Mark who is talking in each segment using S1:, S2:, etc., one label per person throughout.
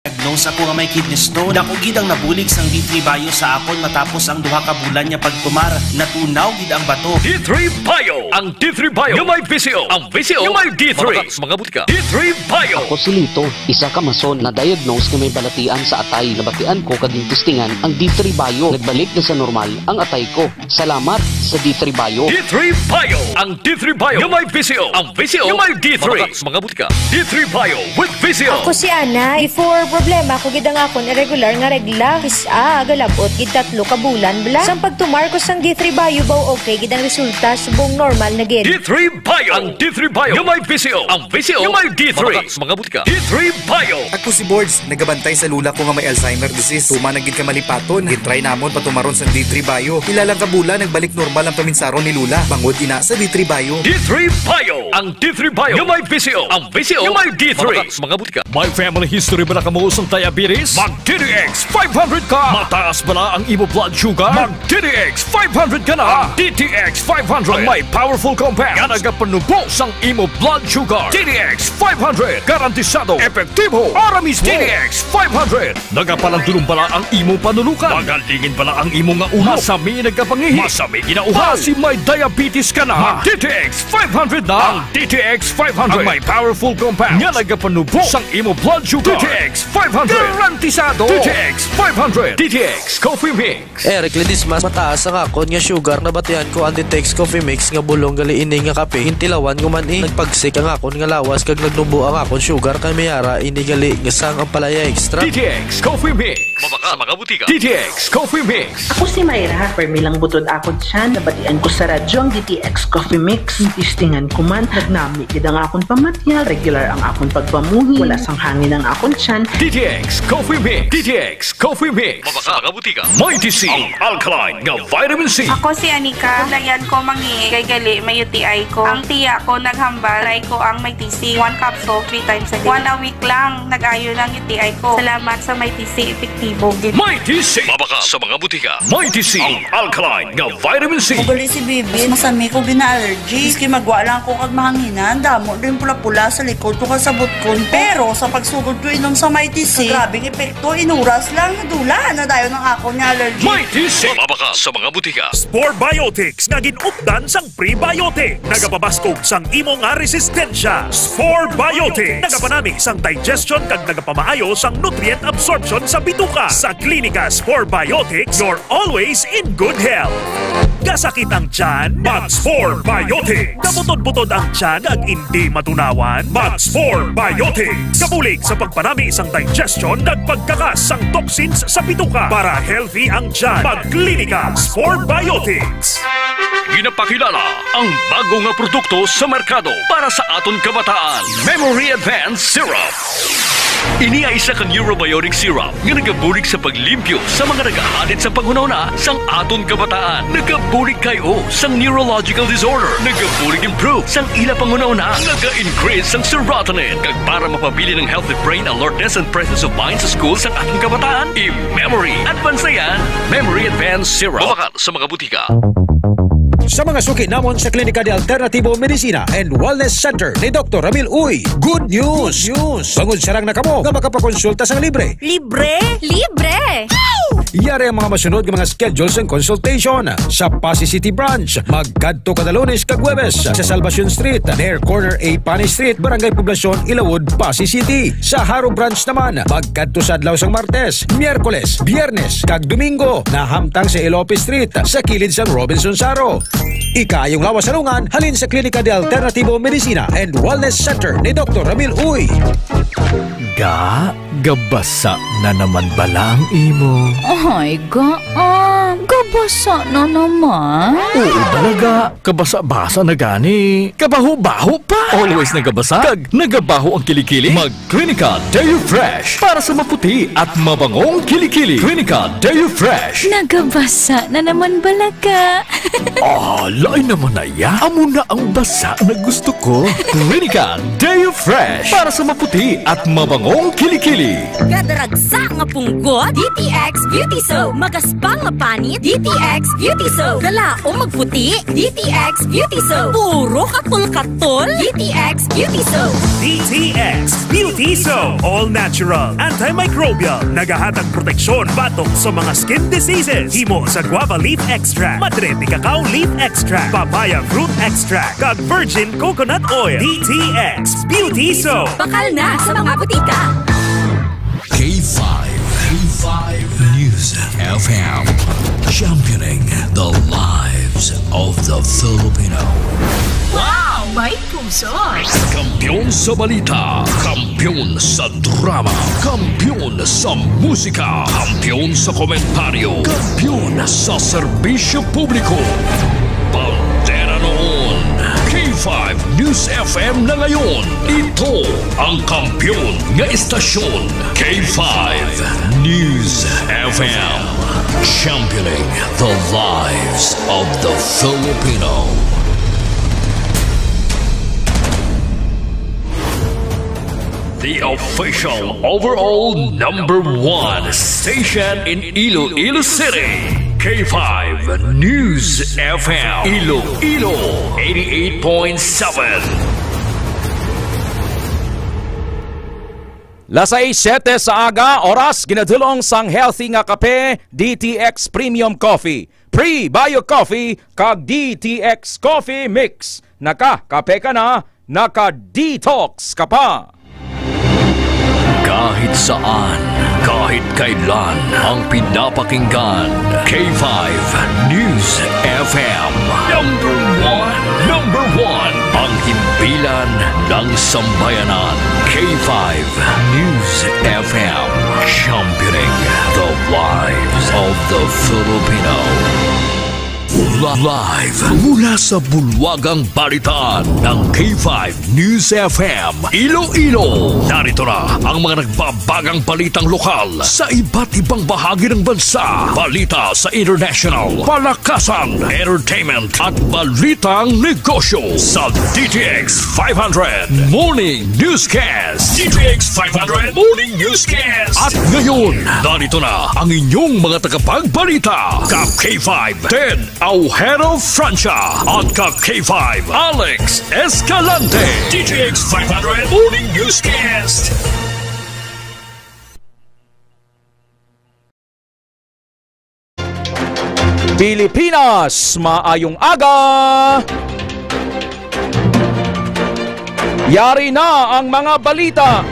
S1: Diagnose ako nga may kidney stone. Dako gid ang nabulig sang D3 Bio sa akon matapos ang duha ka bulan niya pagtumar. Natunaw gid ang bato.
S2: D3 Bio! Ang D3 Bio yung may VCO. Ang VCO yung may D3. Mga butika. D3 Bio!
S3: Ako si Lito, isa ka mason na diagnose nga may balatian sa atay. Nabatian ko kaging testingan ang D3 Bio. Nagbalik na sa normal ang atay ko. Salamat sa D3 Bio.
S2: D3 Bio! Ang D3 Bio yung may VCO. Ang VCO yung may D3. Mga butika. D3 Bio with VCO.
S4: Ako si Ana. Before problema ko gid ang akon irregular nga regla. Galabot gid 3 ka bulan bla. Sang pagtumar ko sang D3 Bio baw okay gid ang resulta subong normal na gid.
S2: D3 Bio! Ang D3 Bio yung may VCO. Ang VCO yung may D3. Mga butika. D3 Bio!
S5: Ako si Boards, nagabantay sa lula ko nga may Alzheimer disease. Tuma na gid ka malipaton. Gitry namon patumaron sa D3 Bio. Ilang ka bulan nagbalik normal ang paminsaron ni Lula. Bangod ina sa D3 Bio.
S2: D3 Bio! Ang D3 Bio yung may VCO. Ang VCO yung may D3. Mga butika. May family history ba na kamuusong diabetes? Mag-DDX 500 ka! Mataas ba na ang imo blood sugar? Mag-DDX 500 ka na! DTX 500 ang may powerful compounds nga nagapanubos ang imo blood sugar. DDX 500 garantisado, epektibo, para mismo. DDX 500 nagapalandulong bala ang imo panulukan. Magalingin bala ang imo nga ulo. Masami nagkapangihi. Masami ginauhaw. Si may diabetes ka na. DTX 500 na. Ang DTX 500 ang may powerful compounds nga nagapanubos ang imo blood sugar. DTX 500 garantisado. DTX 500 DTX Coffee Mix.
S6: Eric Ledismas, mataas ang akon nga sugar na batian ko ang DTX Coffee Mix nga bulong gali ini nga kape. Hintilawan ko man nagpagsik ang akon nga lawas kag nagnubo ang akon sugar kay mayara ini gali nga sang ang palaya extra.
S2: DTX Coffee Mix. Mabaka mga butika. DTX Coffee Mix.
S7: Ako si Mayra, permilang butod akon siya, nabatian ko sa radyo ang DTX Coffee Mix. Tistingan ko man, nagnami gid ang akon pamatyag, regular ang akon pagpamuhi, wala sang hangin ang akon siyan.
S2: DTX Coffee Mix. DTX Coffee Mix. Mabaka mga butika. May TC ang alkaline nga vitamin C.
S8: Ako si Anika, layan ko mangi kay gali may UTI ko. Ang tiya ko naghambal, try ko ang may TC, 1 capsule 3 times a day. 1 a week lang, nag-ayo ng UTI ko. Salamat sa may TC, epektibo gid.
S2: May TC. Mabaka sa mga butika. May TC ang alkaline nga vitamin C.
S9: Ugali si Bibi, masami ko gina-allergy. Iski magwa lang ko kag mahanginan, damo din pula-pula sa likod ko kasabot ko. Pero sa pagsugod ko inom sa may TC, grabing epekto, inuras lang, dula na dayon ng ako ni allergy.
S2: May TC. Mabaka sa mga butika.
S10: Spore Biotics nga ginupdan sang prebiotic. Nagapabaskog sang imo nga resistensya. Spore Biotics. Nagapanami sang digestion kag nagapamaayo sang nutrient absorption sa bituka. Sa klinika Spore Biotics, you're always in good health. Kasakit ang tiyan? Mag-Spore Biotics. Kabutod-butod ang tiyan ag hindi matunawan? Mag-Spore Biotics. Kabulig sa pagpanami sang digestion ag pagkakas sang toxins sa bituka para healthy ang tiyan. Mag-klinika Spore Biotics.
S2: Ginapakilala ang bago nga produkto sa merkado para sa aton kabataan. Memory Advanced Syrup. Ini ay isa ka neurobiotic syrup nga nagabulig sa paglimpyo sa mga nagahadit sa panghunahuna sang aton kabataan. Nagabulig kayo sang neurological disorder. Nagabulig improve sang ila panghunahuna. Naga-increase sang serotonin kag para mapabili ng healthy brain alertness and presence of mind sa school sang ating kabataan. I-Memory Advanced na yan. Memory Advanced Syrup. Mabakal sa mga butika.
S11: Sa mga suki namon sa Klinika de Alternativo Medicina and Wellness Center ni Dr. Ramil Uy, good news! Bangod sarang na kamo nga makapakonsulta sang libre.
S9: Libre?
S8: Libre!
S11: Iyari ang mga masunod ng mga schedules and consultation sa Pasay City Branch. Magkadto kada Lunes kag Huwebes sa Salvacion Street, near corner A Panay Street, Barangay Poblacion, Ilawod, Pasay City. Sa Haro Branch naman, magkadto sa adlaw sang Martes, Miyerkules, Biyernes kag Domingo na hamtang sa Ilope Street sa kilid sang Robinson Saro. Ikayong lawas salungan halin sa Klinika de Alternativo Medicina and Wellness Center ni Dr. Ramil Uy.
S12: Gabasa na naman balang imo.
S13: Ay, gabasa na naman.
S12: Oo talaga, kabasa-basa na gani. Kabaho-baho pa. Always nagabasa, kag nagabaho ang kilikili. Mag-Klinika Deo Fresh para sa maputi at mabangong kilikili. Klinika Deo Fresh.
S13: Nagabasa na naman balaga.
S12: Lain naman na ya. Amo na ang basa na gusto ko. Klinika Deo Fresh para sa maputi at mabangong kilikili.
S14: Kadaragsa nga punggot, DTX Beauty Soap, magaspang nga panit, DTX Beauty Soap. Galaong magputi, DTX Beauty Soap. Puro katol-katol, DTX Beauty Soap.
S10: DTX Beauty Soap. All natural, antimicrobial, nagahatag proteksyon batok sa mga skin diseases. Himo sa guava leaf extract, madre ni cacao leaf extract, papaya fruit extract, kag virgin coconut oil. DTX Beauty Soap.
S14: Bakal na sa mga butika.
S2: K5 News FM, championing the lives of the Filipino.
S14: Wow! May puso!
S2: Kampiyon sa balita, kampiyon sa drama, kampiyon sa musika, kampiyon sa komentaryo, kampiyon sa serbisyo publiko. Pantera noon, K5 News FM na ngayon. Ito ang kampiyon nga istasyon, K5 News FM, championing the lives of the Filipino. The official overall #1 station in Iloilo City, K5 News FM, Iloilo 88.7.
S15: Las 6:07 sa aga, oras ginadulong sang healthy nga kape, DTX Premium Coffee. Pre-Bio Coffee kag DTX Coffee Mix. Naka-kape ka na, naka-detox ka pa.
S2: Kahit saan, kahit kailan, ang pinapakinggan, K5 News FM. Number one, ang himpilan ng sambayanan, K5 News FM, championing the lives of the Filipino. Live mula sa bulwagang balitaan ng K5 News FM Iloilo. Narito na ang mga nagbabagang balitang lokal sa iba't ibang bahagi ng bansa. Balita sa international, palakasan, entertainment at balitang negosyo sa DTX 500 Morning Newscast. DTX 500 Morning Newscast. At ngayon, narito na ang inyong mga tagapagbalita. Ka K5 Ted Aujero Francia at ka K5 Alex Escalante. DTX 500 Morning Newscast.
S15: Pilipinas, maayong aga! Yari na ang mga balita.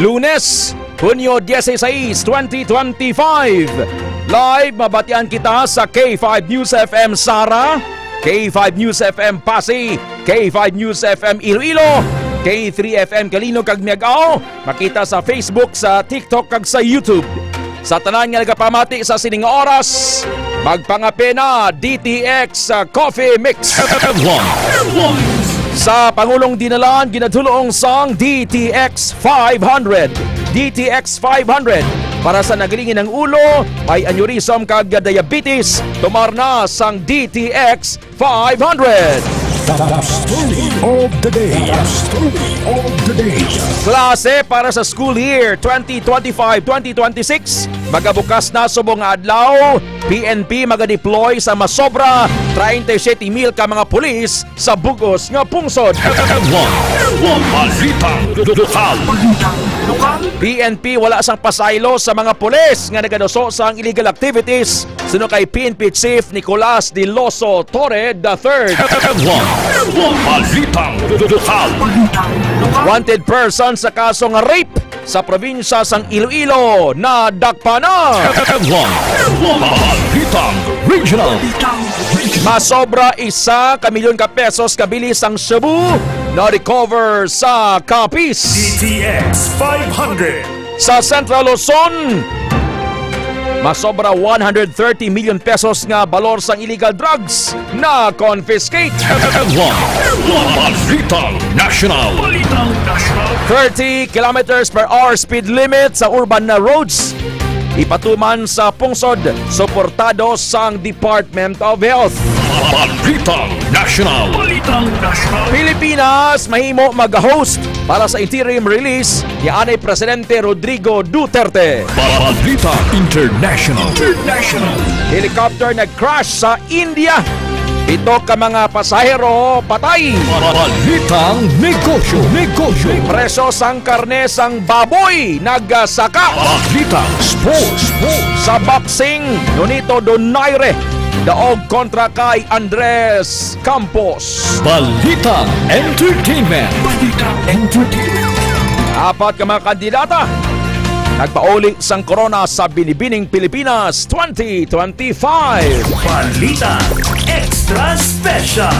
S15: Lunes, Hunyo 16, 2025. Live, mabatian kita sa K5 News FM Sara, K5 News FM Pasig, K5 News FM Iloilo, K3 FM Kalino kag Miagao, makita sa Facebook, sa TikTok kag sa YouTube. Sa tanan nga nagapamati sa sining oras, magpangape na DTX Coffee Mix. Sa Pangulong Dinalaan, ginadulong sang DTX 500. DTX 500 para sa nagalingin ng ulo, may aneurysm kag diabetes, tumar na sang DTX 500.
S11: Of the day.
S15: Klase para sa school year 2025-2026, magabukas na subong adlaw. PNP maga-deploy sa masobra 37,000 ka mga pulis sa bugos nga pungsod. PNP wala sang pasaylo sa mga pulis nga nagadoso sa illegal activities. Suno kay PNP Chief Nicolas De Loso Torre III. Wanted person sa kaso nga rape sa probinsya sang Iloilo na dakpa na. Masobra 1 milyon ka pesos kabilis ang Cebu na recover sa Capiz.
S10: DTX 500.
S15: Sa Central Luzon, masobra 130 million pesos nga balor sang illegal drugs na confiscate.
S2: National
S15: 30 kilometers per hour speed limit sa urban na roads. Ipatuman sa pungsod, suportado sang Department of Health.
S2: National
S15: Pilipinas mahimo mag-host para sa interim release ni Anay Presidente Rodrigo Duterte.
S12: Balita International.
S15: Helicopter nag-crash sa India. 7 ka mga pasahero patay.
S12: Balitang negosyo.
S15: Preso sang karne sang baboy nagsaka.
S12: Balitang sports.
S15: Sa boxing, Nonito Donaire daog kontra kay Andres Campos.
S12: Balitang entertainment.
S15: 4 ka mga kandidata nagpauli sang corona sa Binibining Pilipinas 2025.
S10: Balita Extra Special.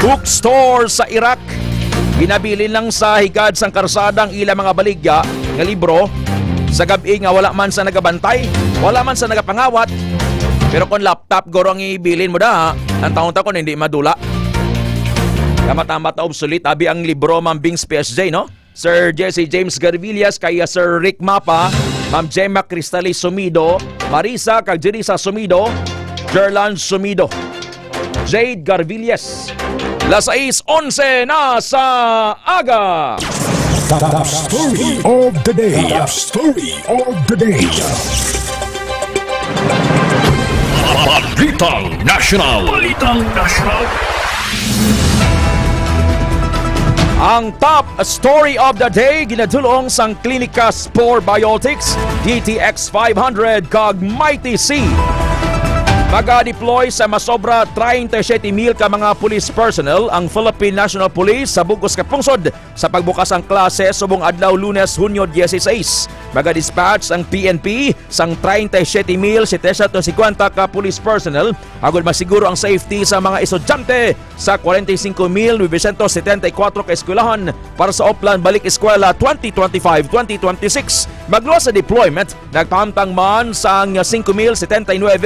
S15: Bookstore sa Iraq ginabilin lang sa higad sang karsadang ilang mga baligya nga libro sa gabi nga wala man sa nagabantay, wala man sa nagapangawat. Pero kung laptop goro ang ibilin mo da, ang taon-taon hindi madula. Kamat-amat na obsolete abi ang libro Ma'am Bings PSJ, no? Sir Jesse James Garvillas kay Sir Rick Mapa, Ma'am Gemma Cristales Sumido, Marisa kag Jerisa Sumido, Jerlan Sumido, Jade Garvillas. Las 6:11 na sa aga.
S11: The story of the day.
S12: Balitang National.
S15: Ang top story of the day ginadulong sang Klinika Spore Biotics DTX 500 kag Mighty C. Maga-deploy sa masobra 37,000 ka mga police personnel ang Philippine National Police sa Bugos Kapungsod sa pagbukas ang klase subong adlaw Lunes, Hunyo 16. Maga-dispatch ang PNP sang 37,750 ka police personnel agud masiguro ang safety sa mga estudyante sa 45,974 ka eskwelahan para sa Oplan Balik Eskwela 2025-2026. Magluwas sa deployment, nagpahamtang man sa 5,079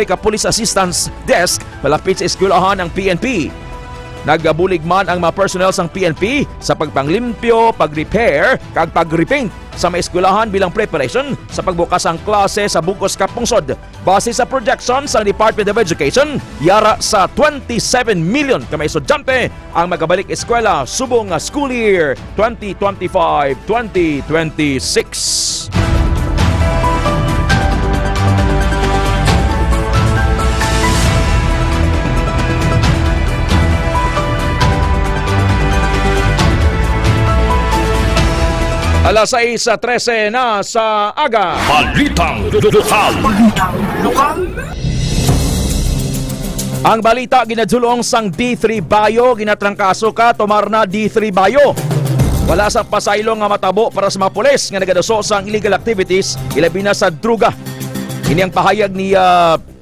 S15: ka police assistance desk malapit sa eskwelahan ang PNP. Nagabulig man ang mga personnel sang PNP sa pagpanglimpyo, pag-repair, kag pag-repaint sa mga eskwelahan bilang preparation sa pagbukas ang klase sa Bugos Kapungsod. Base sa projections ng Department of Education, yara sa 27 million ka mga estudyante ang magabalik eskwela subong school year 2025-2026. Alas 6:13 na sa aga.
S12: Balitang lokal.
S15: Ang balita ginadulong sang D3 Bayo, ginatrangkaso ka tumar na D3 Bayo. Wala sa pasaylo nga matabo para sa mga pulis nga nagadaso sang illegal activities, ilabi na sa druga. Ini ang pahayag ni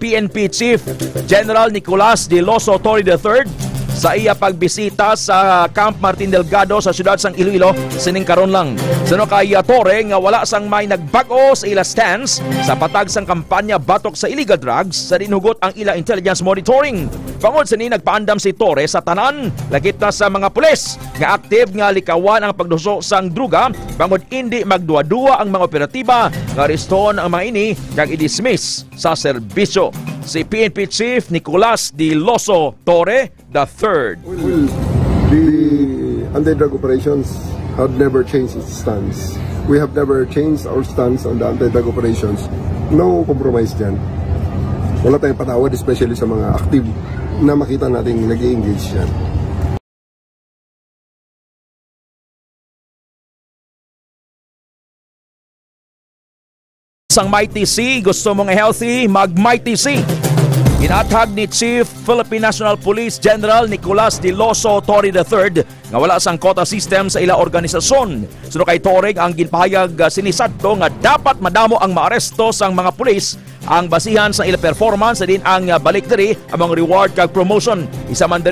S15: PNP Chief General Nicolas de Loso Torre III sa iya pagbisita sa Camp Martin Delgado sa siyudad sang Iloilo sining karon lang. Sino kay Torre nga wala sang may nagbago sa ila stance sa patag sang kampanya batok sa illegal drugs sa dinhugot ang ila intelligence monitoring. Pangod sini nagpaandam si Torre sa tanan lagit na sa mga pulis nga aktive nga likawan ang pagduso sang druga pangod hindi magduwa-duwa ang mga operatiba nga areston ang mga ini kag i-dismiss sa serbisyo. Si PNP Chief Nicolas de Loso Torre III.
S16: The anti-drug operations have never changed its stance. We have never changed our stance on the anti-drug operations. No compromise dyan. Wala tayong patawad, especially sa mga active na makita natin nag-i-engage dyan.
S15: Sang Mighty C, gusto mong healthy, mag-Mighty C. Inathag ni Chief Philippine National Police General Nicolas de Loso Torre III nga wala sang quota system sa ila organisasyon. Suno kay Torre ang ginpahayag sinisadto nga dapat madamo ang maaresto sang mga pulis ang basihan sa ila performance sa din ang balik diri among reward kag promotion. Isa man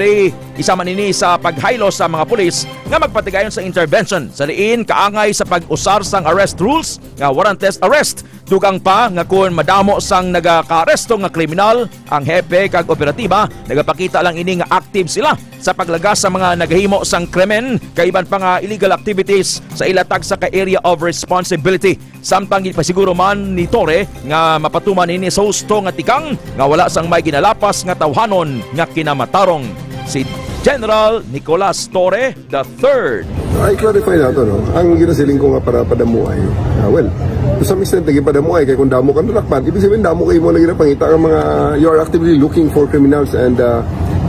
S15: ini sa paghaylo sa mga pulis nga magpatigayon sa intervention sa diin kaangay sa pag-usar sang arrest rules nga warrantless arrest. Tugang pa nga kung madamo sang nagaka-aresto nga kriminal, ang hepe kag operatiba nagapakita lang ini nga active sila sa paglagas sa mga nagahimo sang krimen kay iban pa nga illegal activities sa ilatag sa ka-area of responsibility. Samtang gipasiguro man ni Torre nga mapatuman ini sa husto nga tikang nga wala sang may ginalapas nga tawhanon nga kinamatarong. Si General Nicolas Torre III.
S16: I clarify na ito, no? Ang ginasiling ko nga para padamuay. Well, to some extent, naging padamuay. Kaya kung damo ka nalakpan, ibig sabihin damo kayo mo na ginapangita ang mga, you are actively looking for criminals and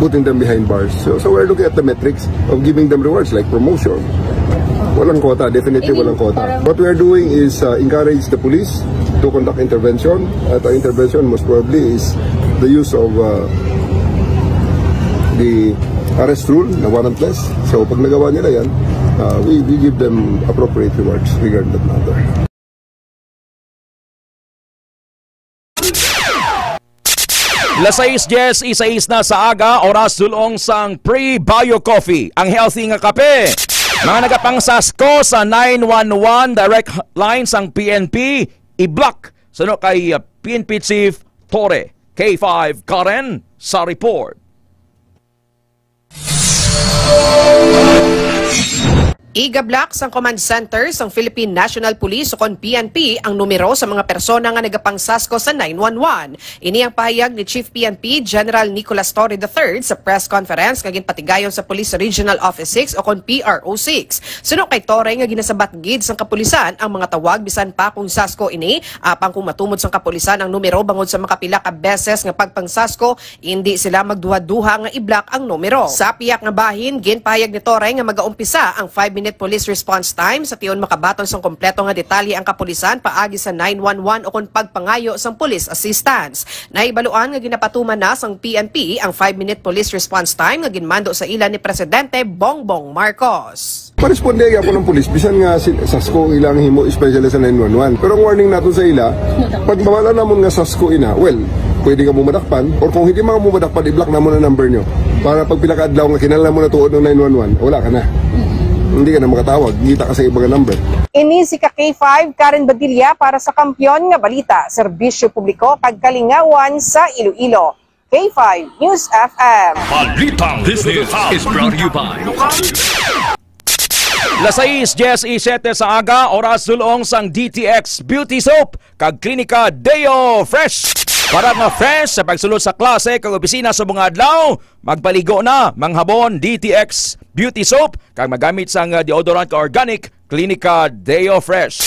S16: putting them behind bars. So we're looking at the metrics of giving them rewards like promotion. Walang quota, definitely walang quota. What we are doing is encourage the police to conduct intervention. At our intervention most probably is the use of the arrest rule na warrantless. So pag nagawa nila yan, we give them appropriate rewards regarding that matter.
S15: Lasais 10, isais na sa aga, oras dulong sang pre-bio coffee, ang healthy nga kape. Mga nagapangsasko sa 911 direct line sang PNP, i-block. Sano kay PNP Chief Torre. K5 Karen sa report.
S17: Iga-block sang command center sang Philippine National Police o kon PNP ang numero sa mga persona nga nagapangsasko sa 911. Ini ang pahayag ni Chief PNP General Nicolas Torre III sa press conference nga ginpatigayon sa Police Regional Office 6 o kon PRO6. Suno kay Torre nga ginasabat gid sang kapulisan ang mga tawag bisan pa kung sasko ini apang kung matumod sang kapulisan ang numero bangod sa makapila ka beses nga pagpangsasko hindi sila magduha-duha nga i-block ang numero. Sa piyak nga bahin ginpahayag ni Torre nga magaumpisa ang 5-minute police response time sa tiyon makabaton sang kompleto nga detalye ang kapulisan paagi sa 911 o kon pagpangayo sang police assistance. Naibaluan nga ginapatuman na sang PNP ang 5-minute police response time nga ginmando sa ila ni Presidente Bongbong Marcos.
S16: Paresponde ako ng pulis, bisan nga sasko ilang himo, especially sa 911. Pero ang warning natin sa ila, pag mawala namon nga sasko ina, well, pwede ka mumadakpan, or kung hindi mga mumadakpan, i-block na mo na number nyo. Para pag pilakadlaw nga kinala mo na tuod ng 911, wala ka na. Hindi ka na makatawag, kita ka sa ibang number.
S18: Ini si K5 Karen Badilla para sa Kampiyon nga Balita, Serbisyo Publiko Pagkalingawan sa Iloilo. K5 News FM.
S2: Balitang Business is brought to you by
S15: Lasais 10:07 sa aga, oras dulong sang DTX Beauty Soap kag Klinika Deo Fresh. Para nga fresh sa pagsulod sa klase kag opisina sa mga adlaw, magpaligo na manghabon DTX Beauty Soap kag magamit sang deodorant ka organic Klinika Deo Fresh.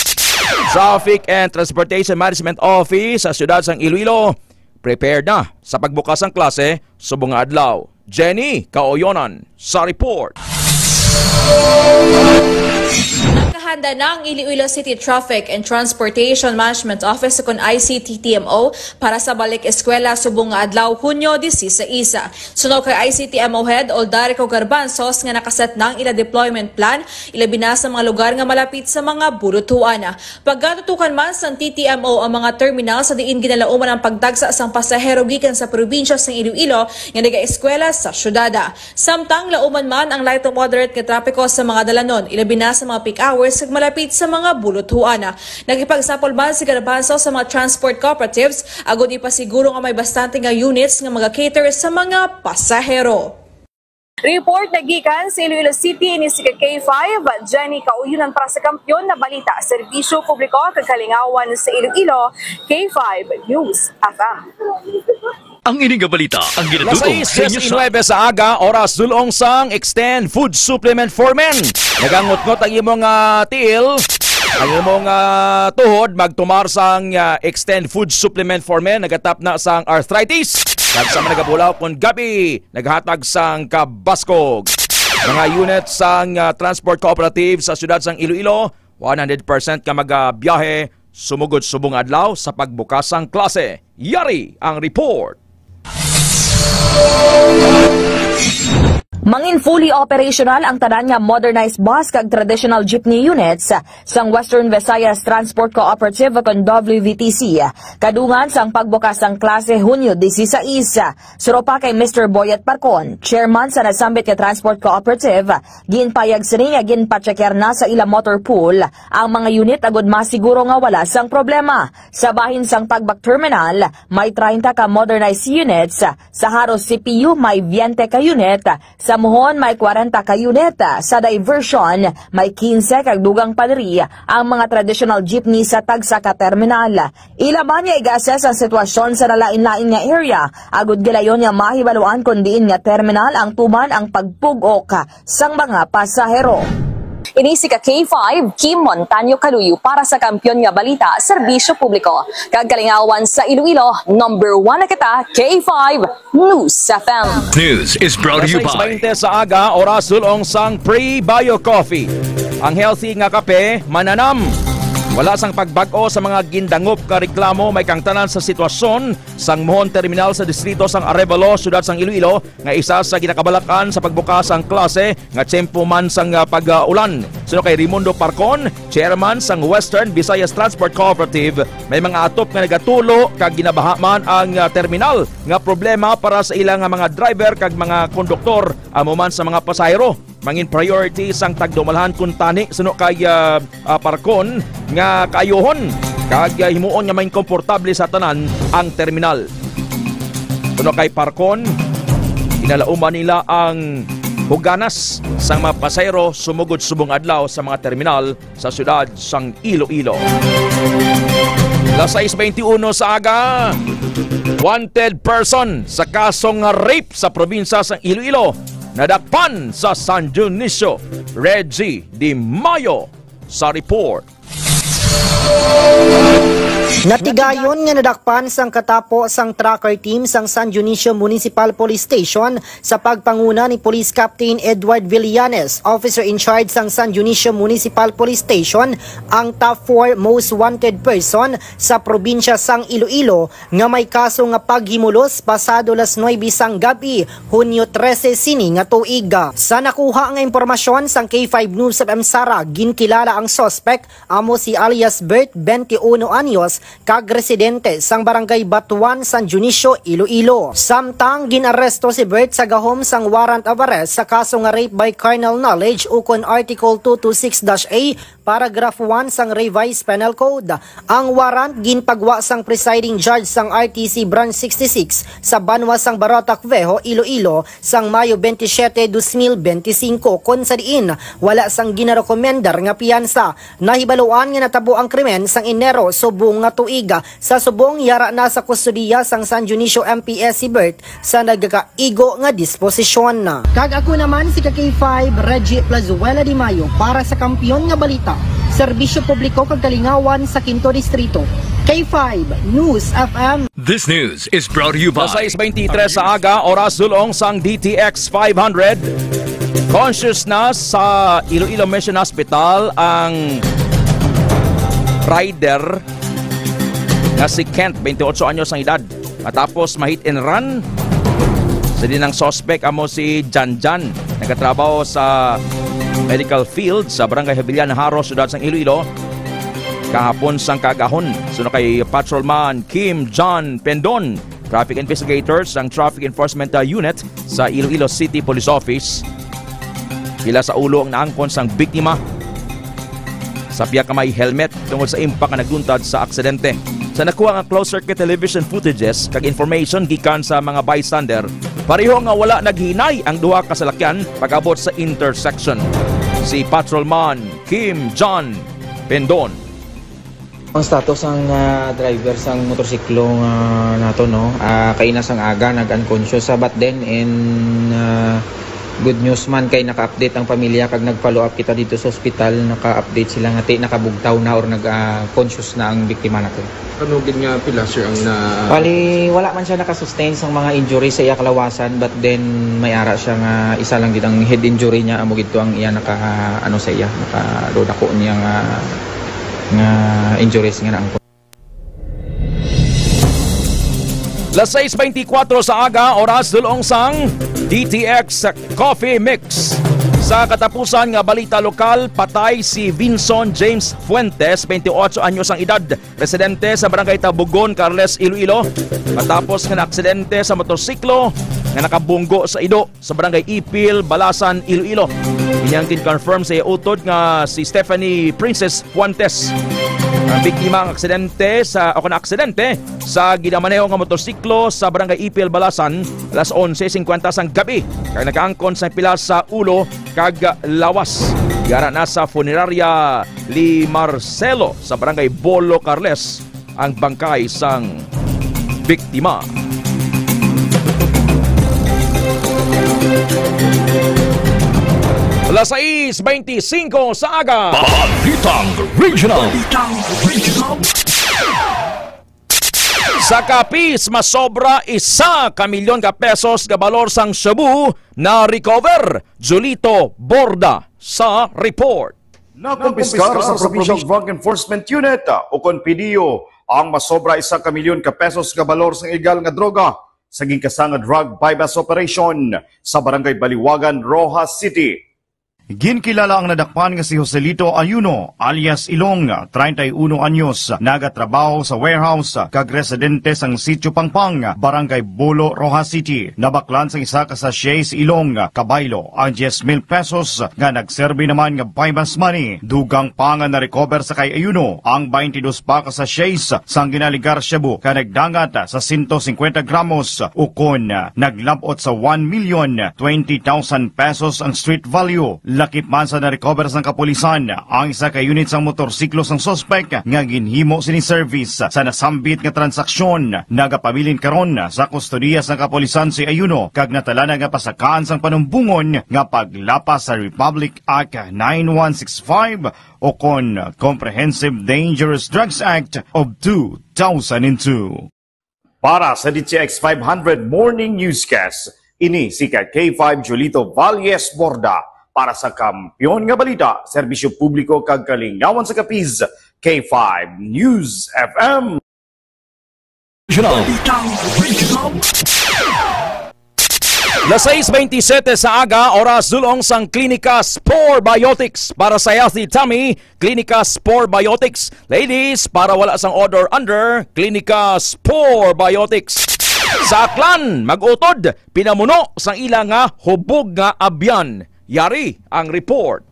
S15: Traffic and Transportation Management Office sa siyudad sang Iloilo prepared na sa pagbukas ng klase sa mga adlaw. Jenny Kaoyonan sa report.
S19: Nakahanda na ang Iloilo City Traffic and Transportation Management Office kung ICT-TMO para sa balik eskwela subong nga adlaw Hunyo 16. Sunog kay ICT-TMO Head Oldarico Garbanzos nga nakaset ng ila deployment plan ilabi na sa mga lugar nga malapit sa mga bulutuan. Pagkatutukan man sa TTMO ang mga terminal sa diin ginalauman ang pagdagsa sang pasahero gikan sa probinsya sa Iloilo nga nagaeskwela sa syudada. Samtang lauman man ang light to moderate nga trapiko sa mga dalanon ilabi na sa mga peak hours kag malapit sa mga bulutuan. Nagipagsapol man si Garbanzo sa mga transport cooperatives agud ipasiguro nga may bastante nga units nga mga-cater sa mga pasahero. Report nagikan sa Iloilo City ni si K5 Jenny Kaoyonan para sa Kampiyon na Balita, Serbisyo Publiko kag Kalingawan sa Iloilo, K5 News FM.
S2: Ang ining balita ang ginadutong
S15: sa inyo sa aga, oras dulong sang Extend Food Supplement for Men. Nagangot-ngot ang imong tiil, ang imong tuhod, magtumar sang Extend Food Supplement for Men, nagatap na sang arthritis. Nagsama nagabulaw kung gabi, naghatag sang kabaskog. Mga unit sang transport cooperative sa siyudad sang Iloilo, 100% ka magbiyahe, sumugod subong adlaw sa pagbukas sang klase. Yari ang report.
S20: Mangin fully operational ang tanan nga modernized bus kag traditional jeepney units sang Western Visayas Transport Cooperative kon WVTC. Kadungan sang pagbukas sang klase Hunyo 16. Suro pa kay Mr. Boyet Parcon, chairman sa nasambit nga Transport Cooperative, ginpayag sini nga ginpachecker na sa ila motor pool ang mga unit agud masiguro nga wala sang problema. Sa bahin sang pagbak terminal, may 30 ka modernized units, sa Haros CPU may 20 ka unit, sa Sa Mohon may 40 ka unit, sa diversion may 15 kag dugang paneri ang mga traditional jeepney sa tagsa ka terminal. Ilaban niya i-assess ang sitwasyon sa nalain-lain nga area, agud gilayon niya mahibaluan kun diin nga terminal ang tuman ang pagpugok sang mga pasahero.
S14: Ini si K5, Kim Montaño Caluyo para sa Kampiyon nga Balita, Serbisyo Publiko. Kagalingawan sa Iloilo, number 1 na kita, K5 News FM.
S12: News is brought to you by
S15: 6:20 sa aga, oras sulong sang Pre-Bio Coffee. Ang healthy nga kape, mananam. Wala sang pagbag-o sa mga gindangop ka reklamo may kang tanan sa sitwasyon sang Mohon Terminal sa distrito sang Arevalo, syudad sang Iloilo nga isa sa ginakabalakan sa pagbukas sang klase nga tiyempo man sang pag-ulan. Suno kay Raimundo Parcon, chairman sang Western Visayas Transport Cooperative, may mga atop nga nagatulo kag ginabahaman ang terminal nga problema para sa ilang mga driver kag mga konduktor amo man sa mga pasahero. Mangin priority sang tagdumalhan kun tani suno kay Parcon nga kaayohon kag himuon nga main komportable sa tanan ang terminal. Suno kay Parcon, inalauman nila ang huganas sang mga pasahero sumugod subong adlaw sa mga terminal sa syudad sang Iloilo. Alas 6:21 sa aga, wanted person sa kasong rape sa probinsya sang Iloilo nadakpan sa San Dionisio. Reggie Di Mayo sa report.
S21: Natigayon nga nadakpan sang katapo sang tracker team sang San Dionisio Municipal Police Station sa pagpanguna ni Police Captain Edward Villanes, officer in charge sang San Dionisio Municipal Police Station, ang top 4 most wanted person sa probinsya sang Iloilo nga may kaso nga paghimulos pasado las 9 sang gabi, Hunyo 13 sini nga tuig. Sa nakuha nga impormasyon sang K5 News FM Sara, ginkilala ang suspect amo si alias Bert, 21 anyos, kag residente sang barangay Batuan, San Dionisio, Iloilo. Samtang ginaresto si Bert sa gahom sang warrant of arrest sa kaso nga rape by carnal knowledge ukon Article 226-A, paragraph 1 sang revised penal code. Ang warrant ginpagwa sang presiding judge sang RTC Branch 66 sa Banwa sang Barotac Vejo, Iloilo sang Mayo 27, 2025 kon sa diin wala sang ginarekomendar nga piyansa. Nahibaluan nga natabo ang krimen sang Enero subong nga tuiga. Sa subong yara na sa kustudiya sang San Dionisio MPS si Bert sa nagkaigo nga disposisyon na. Kag ako naman si K5 Reggie Plazuela Di Mayo para sa Kampiyon nga Balita, Serbisyo Publiko kag Kalingawan sa Quinto Distrito. K5 News FM.
S12: This news is brought to you by
S15: 6:23 sa aga, oras sulong sang DTX 500. Conscious na sa Iloilo Mission Hospital ang rider na si Kent, 28 anyos ang edad. Matapos ma-hit and run sa dinang suspect amo si Janjan, nagatrabaho sa medical field sa barangay Habilian, Haro, syudad sang Iloilo. Kahapon sang kagahon, suno kay Patrolman Kim John Pendon, traffic investigators ng Traffic Enforcement Unit sa Iloilo City Police Office. Pila sa ulo ang naangkon sang biktima. Sa piya ka may helmet tungkol sa impact na nagduntad sa aksidente. Sa nakuha nga closed-circuit television footages kag information gikan sa mga bystander, pareho nga wala naghinay ang duha ka salakyan pag-abot sa intersection. Si Patrolman Kim John Pendon.
S22: Ang status ng driver sang motorsiklo nato no, kaina sang aga nag-unconscious but then in good news man kay naka-update ang pamilya kag nag-follow up kita dito sa ospital, naka-update sila nga nakabugtaw na or nag-conscious na ang biktima nato.
S23: Ano gid nga pila sir ang
S22: Bali wala man siya naka-sustain sang mga injury sa iya kalawasan but then may ara siya nga isa lang gid ang head injury niya amo gid to ang iya naka sa iya naka-load ako niya nga injuries nga naangkon.
S15: Las 6:24 sa aga, oras dulong sang DTX Coffee Mix. Sa katapusan nga balita lokal, patay si Vinson James Fuentes, 28 anyos ang edad, residente sa barangay Tabugon, Carles, Iloilo. Matapos nga na-aksidente sa motorsiklo nga nakabunggo sa ido sa barangay Ipil, Balasan, Iloilo. Inyang kin-confirm sa utod nga si Stephanie Princess Fuentes. Ang biktima ang aksidente sa ginamaneho nga motorsiklo sa barangay Ipil, Balasan alas 11:50 sang gabi kag nakaangkon sa pila sa ulo kag lawas. Yara na sa funeraria Li Marcelo sa barangay Bolo, Carles ang bangkay sang biktima. Alas 6:25 sa aga.
S2: Balitang Regional.
S15: Sa kapis, masobra 1 milyon ka pesos ka balor sang Cebu na recover. Julito Borda sa report.
S1: Nakumpiskar sa Provincial Drug Enforcement Unit o PDO ang masobra 1 milyon ka pesos ka balor sang ilegal nga droga sa gingkasanga drug bypass operation sa barangay Baliwagan, Rojas City. Ginkilala ang nadakpan nga si Joselito Ayuno alias Ilong, 31 anyos, nagatrabaho sa warehouse kag residente sang Sitio Pangpang, Barangay Bolo, Rojas City. Nabaklan sang isa ka sachet si Ilong, kabaylo ang 10,000 pesos nga nagserbi naman nga bypass money. Dugang pa nga na-recover sa kay Ayuno ang 22 pa ka sachets sang ginaligar Cebu ka nagdangat sa 150 gramos ukon naglabot sa 1,020,000 pesos ang street value. Lakip man sa na-recover sang kapulisan ang isa ka unit sang motorsiklo sang sospek nga ginhimo sini service sa nasambit nga transaksyon. Nagapabilin karon sa kustodiya sang kapulisan si Ayuno kag natala na nga pasakaan sang panumbungon nga paglapas sa Republic Act 9165 o kon Comprehensive Dangerous Drugs Act of 2002. Para sa DTX 500 Morning Newscast, ini si K5 Julito Valles Borda. Para sa Kampiyon nga Balita, Serbisyo Publiko kag Kalingawan sa Kapiz, K5 News FM.
S15: Las 6:27 sa aga, oras dulong sang Klinika Spore Biotics para sa healthy tummy. Klinika Spore Biotics. Ladies, para wala sang order under, Klinika Spore Biotics. Sa Aklan, mag-utod, pinamuno sang ilang nga hubog nga abyan. Yari ang report.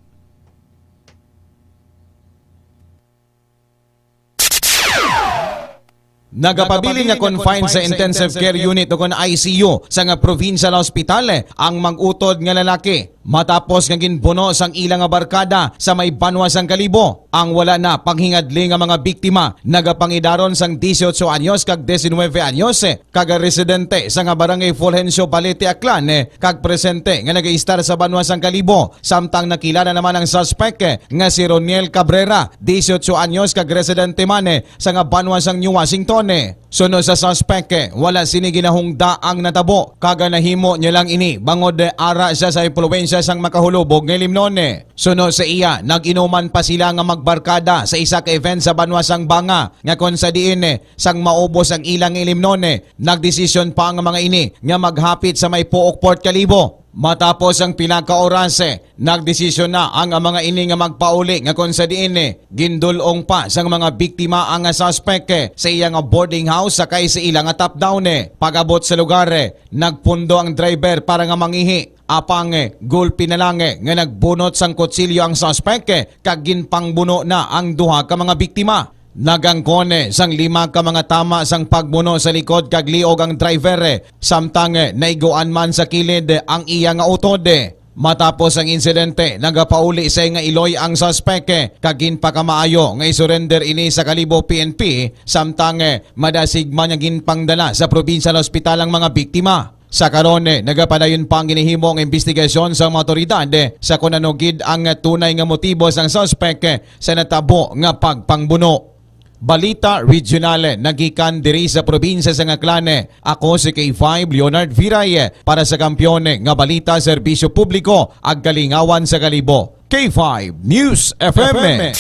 S3: Nagapabilin nga confined sa intensive care unit o ICU sa nga provincial hospital ang mag-utod nga lalaki. Matapos nga ginbuno sang ilang nga barkada sa may banwa sang Kalibo, ang wala na panghingadli nga mga biktima nagapangidaron sang 18 anyos kag 19 anyos kag residente sa nga barangay Fulgencio Balete, Aklan kag presente nga nagaistar sa banwa sang Kalibo. Samtang nakilala naman ang suspect nga si Roniel Cabrera, 18 anyos kag residente man sa nga banwa sang New Washington. Sunod sa suspect, wala sini ginahungda ang natabo kaga nahimo niya lang ini bangod ara siya sa impluwensya sang makahulubog ng limnon. Sunod sa iya, nag-inuman pa sila nga magbarkada sa isa ka event sa banwa sang Banga nga kon sa diin sang maubos ang ilang ilimnon. Nagdesisyon pa ang mga ini nga maghapit sa may Pook, Port Kalibo. Matapos ang pinaka-oras, nagdesisyon na ang mga ini nga magpauli nga kon sa diin gindulong pa sang mga biktima ang suspect sa iyang boarding house sakay sa ilang top down. Pag-abot sa lugar, nagpundo ang driver para nga mangihi. Apang gulpi na lang nga nagbunot sang kutsilyo ang suspect kag ginpangbuno na ang duha ka mga biktima. Nagangkon sang 5 ka mga tama sang pagbuno sa likod kag liog ang driver samtang naiguan man sa kilid ang iya nga utod. Matapos ang insidente, nagapauli sa nga iloy ang suspect kag ginpakamaayo nga isurrender ini sa Kalibo PNP samtang madasig man nga ginpangdala sa provincial hospital ang mga biktima. Sa karon, nagapadayon pa ang ginihimo ang investigasyon sa mga otoridad sa kung anugid ang tunay nga motibo sang suspect sa natabo nga pagpangbuno. Balita Regional, nagikan diri sa probinsya sa Aklan. Ako si K5 Leonard Viray para sa Kampiyon nga Balita Serbisyo Publiko ag Kalingawan sa Kalibo. K5 News FM.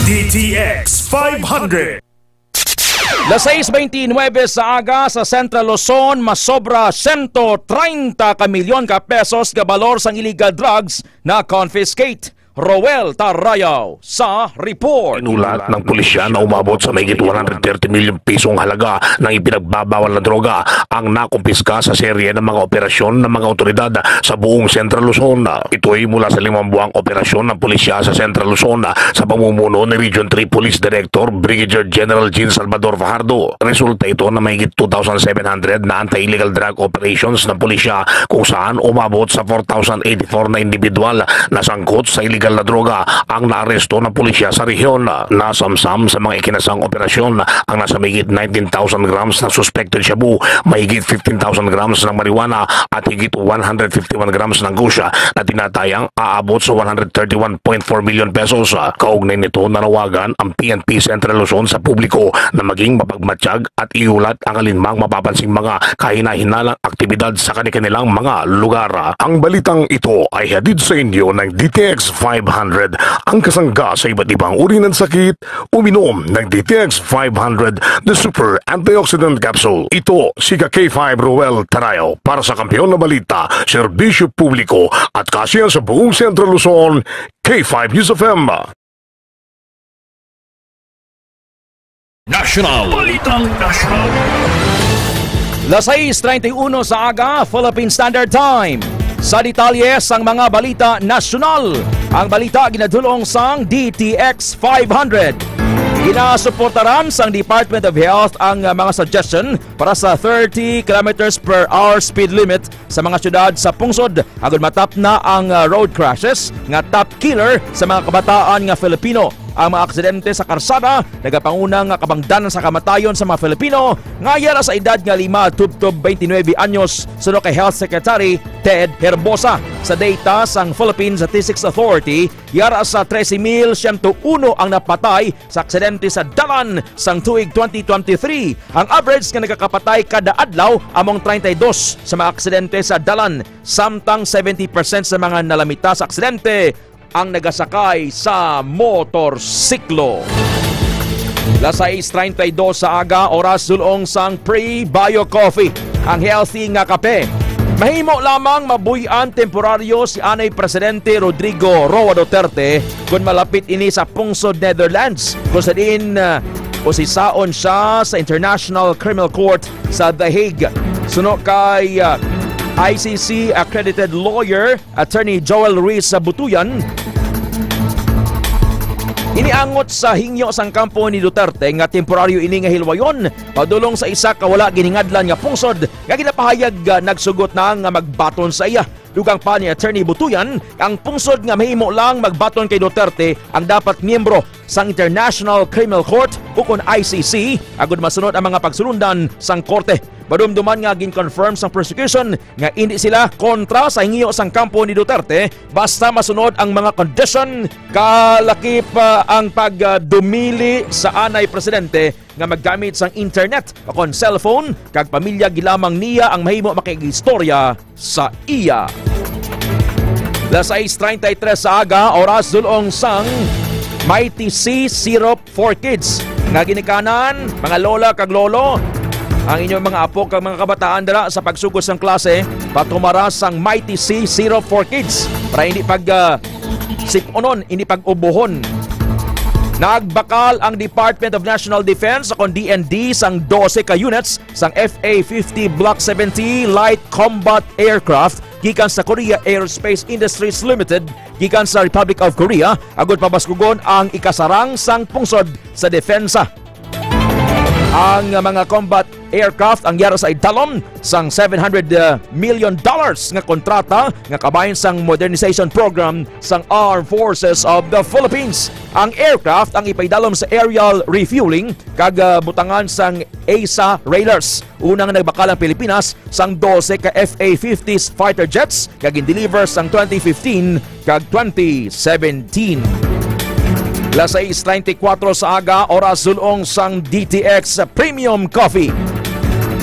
S10: DTX 500.
S15: Las 6:29 sa aga sa Central Luzon, masobra 130 ka milyon ka pesos ka balor sang illegal drugs na confiscate. Roel Tarayaw sa report.
S4: Inulat ng pulisya na umabot sa mahigit 130 milyong pisong halaga ng ipinagbabawal na droga ang nakumpiska sa serye ng mga operasyon ng mga otoridad sa buong Central Luzon. Ito ay mula sa 5 buwang operasyon ng pulisya sa Central Luzon sa pamumuno ni Region 3 Police Director Brigadier General Jean Salvador Fajardo. Resulta ito na mahigit 2,700 na anti-illegal drug operations ng pulisya kung saan umabot sa 4,084 na individual na sangkot sa illegal na droga ang naaresto ng pulisya sa rehiyon. Nasamsam sa mga ikinasang operasyon ang nasa mahigit 19,000 grams na suspected shabu, mahigit 15,000 grams ng marijuana at higit 151 grams ng gusya na tinatayang aabot sa 131.4 million pesos. Kaugnay nito nanawagan ang PNP Central Luzon sa publiko na maging mapagmatsyag at iulat ang alinmang mapapansing mga kahina-hinalang aktibidad sa kanilang mga lugar. Ang balitang ito ay hatid sa inyo ng DTX 500, ang kasangga sa iba't ibang uri ng sakit. Uminom ng DTX 500, the super antioxidant capsule. Ito si K5 Roel Tarayaw para sa Kampiyon na Balita, Serbisyo Publiko at kasiyan sa buong Central Luzon, K5 News FM.
S2: National Balitang National.
S15: Las 6:31 sa aga, Philippine Standard Time. Sa detalye sang mga balita nasyonal, ang balita ginadulong sang DTX 500. Ginasuportaran sang Department of Health ang mga suggestion para sa 30 km per hour speed limit sa mga syudad sa pungsod agud matap na ang road crashes nga top killer sa mga kabataan nga Filipino. Ang mga aksidente sa karsada nagapangunang kabangdanan sa kamatayon sa mga Filipino ngayara sa edad nga 5 tubtob 29 anyos suno kay Health Secretary Ted Herbosa. Sa data sang Philippine Statistics Authority, yara sa 13,101 ang napatay sa aksidente sa dalan sang tuig 2023. Ang average nga nagakapatay kada adlaw among 32 sa mga aksidente sa dalan, samtang 70% sa mga nalamita sa aksidente ang nagasakay sa motorsiklo. Las 6:32 sa aga, oras sulong sang pre-bio coffee, ang healthy nga kape. Mahimo lamang mabuyan temporaryo si Anay Presidente Rodrigo Roa Duterte kung malapit ini sa pungsod Netherlands. Kung sa din usisaon siya sa International Criminal Court sa The Hague. Suno kay ICC accredited lawyer Attorney Joel Ruiz Butuyan, iniangot sa hingyo sang kampo ni Duterte nga temporaryo ini nga hilwayon padulong sa isa ka wala giningadlan nga pungsod nga ginapahayag nagsugot na nga magbaton sa iya. Dugang pa ni Attorney Butuyan, ang pungsod nga mahimo lang magbaton kay Duterte ang dapat miyembro sang International Criminal Court o kon ICC agud masunod ang mga pagsulundan sang korte. Madumduman nga gin-confirm sang prosecution nga hindi sila kontra sa hingyo sang kampo ni Duterte basta masunod ang mga condition kalakip ang pagdumili sa Anay Presidente nga maggamit sang internet o kon cellphone kag pamilya gilamang niya ang mahimo makigistorya sa iya. Las 6:33 sa aga, oras dulong sang Mighty C Syrup for Kids nga ginikanan mga lola kag lolo ang inyong mga apo kag mga kabataan dala sa pagsugod sang klase patumaras sang Mighty C Syrup for Kids para hindi pag siponon, hindi pag-ubuhon. Nagbakal ang Department of National Defense o DND sang 12 ka units sang FA-50 Block 70 Light Combat Aircraft gikan sa Korea Aerospace Industries Limited gikan sa Republic of Korea agud pabaskugon ang ikasarang sang pungsod sa depensa. Ang mga combat aircraft ang yara sa idalom sang $700 million nga kontrata nga kabahin sang modernization program sang Armed Forces of the Philippines. Ang aircraft ang ipaidalom sa aerial refueling kag butangan sang ASA Railers. Unang nagbakal ang Pilipinas sang 12 ka FA-50 fighter jets kag in-deliver sang 2015 kag 2017. Las 6:94 sa aga, oras sulong sang DTX Premium Coffee.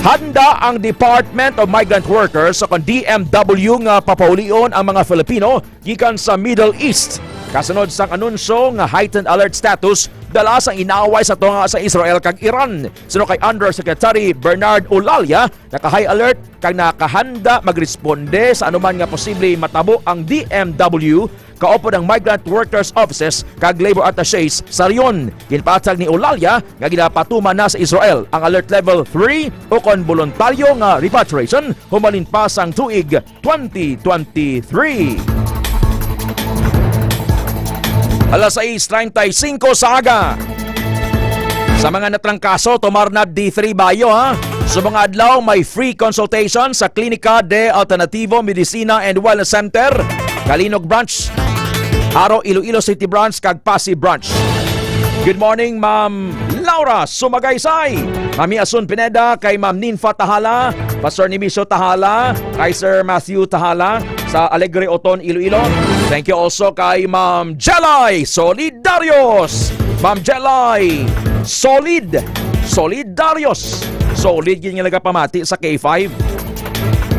S15: Handa ang Department of Migrant Workers o DMW nga papaulion ang mga Filipino gikan sa Middle East Kasunod sang anunsyo nga heightened alert status dala sang inaaway sa tunga sa Israel kag Iran. Suno kay Undersecretary Bernard Olalia, naka-high alert kag nakahanda magresponde sa anuman nga posible matabo ang DMW kaupod ang Migrant Workers Offices kag Labor Attaches sa riyon. Ginpatag ni Olalia nga ginapatuman na sa Israel ang alert level 3 o kon voluntaryo nga repatriation humalin pa sang tuig 2023. Alas 6:35 sa aga. Sa mga natrangkaso, tumarnad D3 Bayo ha. Sa mga adlaw, may free consultation sa Klinika de Alternativo Medicina and Wellness Center, Kalinog Branch, Aro Iloilo City Branch, kag Pasig Branch. Good morning, Ma'am Laura Sumagaysay, Mami Asun Pineda, kay Ma'am Ninfa Tahala, Pastor Nimisio Tahala, kay Sir Matthew Tahala sa Alegre Oton, Iloilo. Thank you also kay Ma'am Jelay Solidarios. Ma'am Jelay Solidarios. Solid yun yung nagapamati sa K5.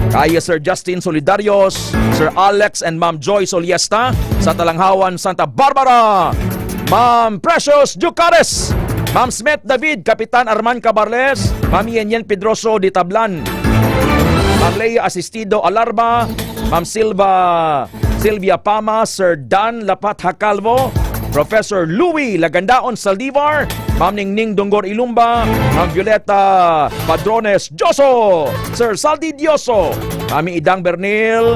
S15: Kay Sir Justin Solidarios, Sir Alex and Ma'am Joy Soliesta sa Talanghawan, Santa Barbara. Ma'am Precious Jucares, Ma'am Smith David, Kapitan Arman Cabarles, Ma'am Yenyen Pedroso di Tablan, Ma'am Leia Asistido Alarma, Ma'am Silvia Pama, Sir Dan Lapat Hacalvo, Professor Louis Lagandaon Saldivar, Ma'am Ningning Dongor Ilumba, Ma'am Violeta Padrones Dioso, Sir Saldi Dioso, Ma'am Idang Bernil,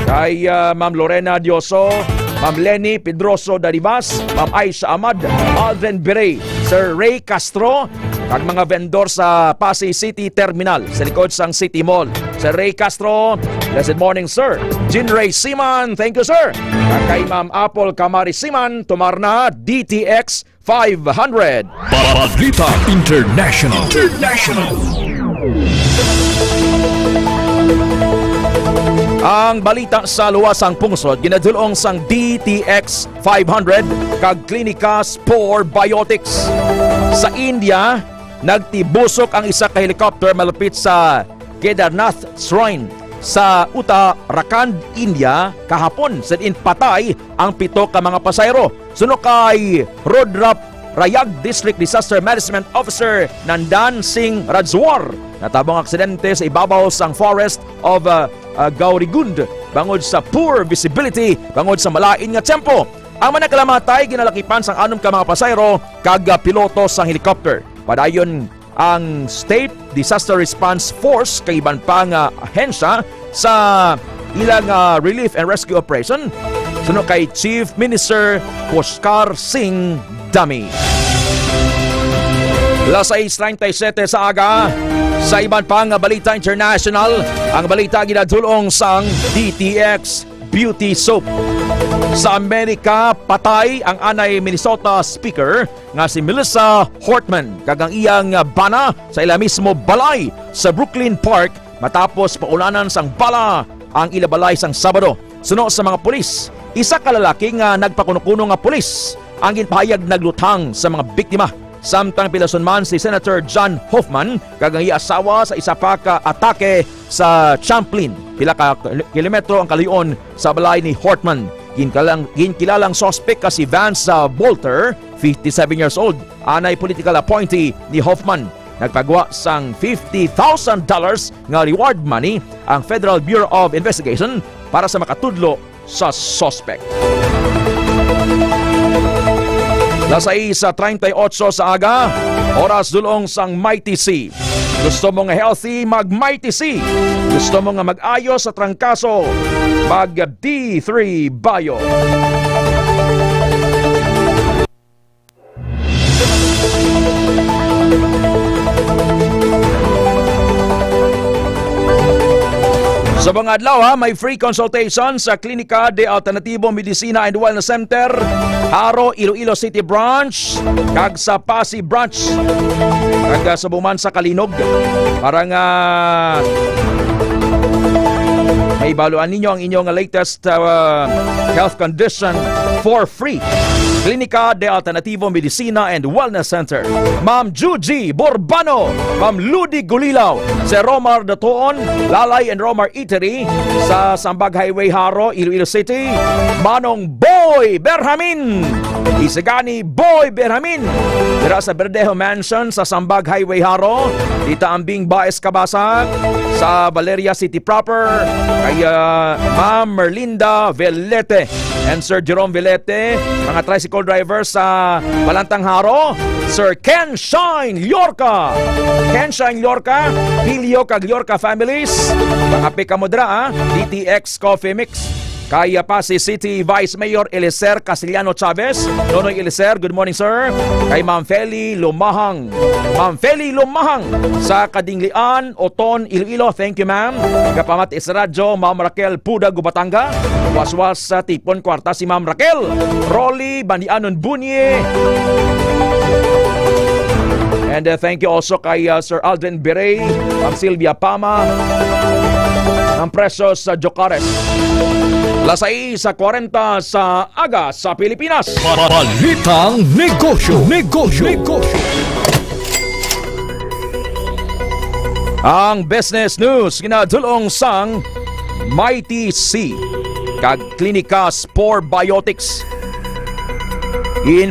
S15: kay Ma'am Lorena Dioso, Ma'am Lenny Pedroso Daribas, Ma'am Aisha Ahmad, Aldrin Birey, Sir Ray Castro, kag mga vendor sa Pasay City Terminal sa likod sang City Mall. Sir Ray Castro, blessed morning sir. Jean Ray Siman, thank you sir. Kag kay Ma'am Apple Kamari Siman, tumarna DTX 500.
S2: Balita International.
S15: Ang balita sa luwasang pungsod ginadulong sang DTX 500 kag Klinika Spore Biotics. Sa India, nagtibusok ang isa ka helicopter malapit sa Kedarnath Shrine sa Uttarakhand, India kahapon. Sa patay ang 7 ka mga pasayro. Suno kay Rayag District Disaster Management Officer Nandan Singh Rajwar. Natabang aksidente sa ibabaw sang forest of Gaurigund bangod sa poor visibility, bangod sa malain nga tempo. Ang managkalamatay ginalakipan sang 6 ka mga pasayro kag piloto sang helicopter. Padayon ang State Disaster Response Force kay iban pa nga ahensya sa ilang relief and rescue operation. Suno kay Chief Minister Pushkar Singh Dhami. Alas 6:37 sa aga. Sa iban pang balita international, ang balita ginadulong sang DTX Beauty Soap. Sa Amerika, patay ang anay Minnesota speaker nga si Melissa Hortman kagang iyang bana sa ila mismo balay sa Brooklyn Park matapos paulanan sang bala ang ila balay sang Sabado. Suno sa mga pulis, isa ka lalaki nga nagpakuno-kuno nga pulis ang ginpahayag naglutang sa mga biktima. Samtang pilason man si Senator John Hoffman kagang asawa sa isa pa ka atake sa Champlain. Pila ka kilometro ang kalayon sa balay ni Hortman. Ginkilalang sospek ka si Vance Bolter, 57 years old, anay political appointee ni Hoffman. Nagpagawa sang $50,000 nga reward money ang Federal Bureau of Investigation para sa makatudlo sa sospek. Alas 6:38 sa aga, oras dulong sang Mighty C. Gusto mo nga healthy, mag Mighty C. Gusto mo nga mag-ayos sa trangkaso, mag D3 Bio. Sa mga adlaw may free consultation sa Klinika de Alternativo Medicina and Wellness Center, Aro Iloilo City Branch, kag sa Pasig Branch, kag sa Buman sa Kalinog. Para nga may baluan ninyo ang inyong latest health condition for free. Klinika de Alternativo Medicina and Wellness Center, Ma'am Juji Borbano, Ma'am Ludi Gulilaw, Sir Romar Datoon, Lalay and Romar Eatery sa Sambag Highway Haro, Iloilo City, Manong Boy Berhamin, Isagani Boy Berhamin, dira sa Verdejo Mansion sa Sambag Highway Haro, Tita Ambing Baez Kabasag, sa Valeria City proper, kay Ma'am Merlinda Velete and Sir Jerome Velete, mga tricycle drivers sa Balantang Haro, Sir Ken Shine Llorca, Pilio kag Llorca families, mga pikamudra, DTX Coffee Mix. Kaya pa si City Vice Mayor Elicer Casiliano Chavez. Nonoy Elicer, good morning sir. Kay Ma'am Feli Lumahang sa Kadinglian, Oton, Iloilo, thank you ma'am. Kapamat Isradyo, Ma'am Raquel Puda Gubatanga. Waswas sa Tipon Kwarta si Ma'am Raquel. Rolly Bandianon Bunye. And thank you also kay Sir Aldrin Birey, Ma'am Silvia Pama, ng Precious Jocares. Lasay sa 40 sa aga sa Pilipinas.
S2: Balitang negosyo.
S15: Ang business news ginadulong sang Mighty C kag Klinika Spore Biotics.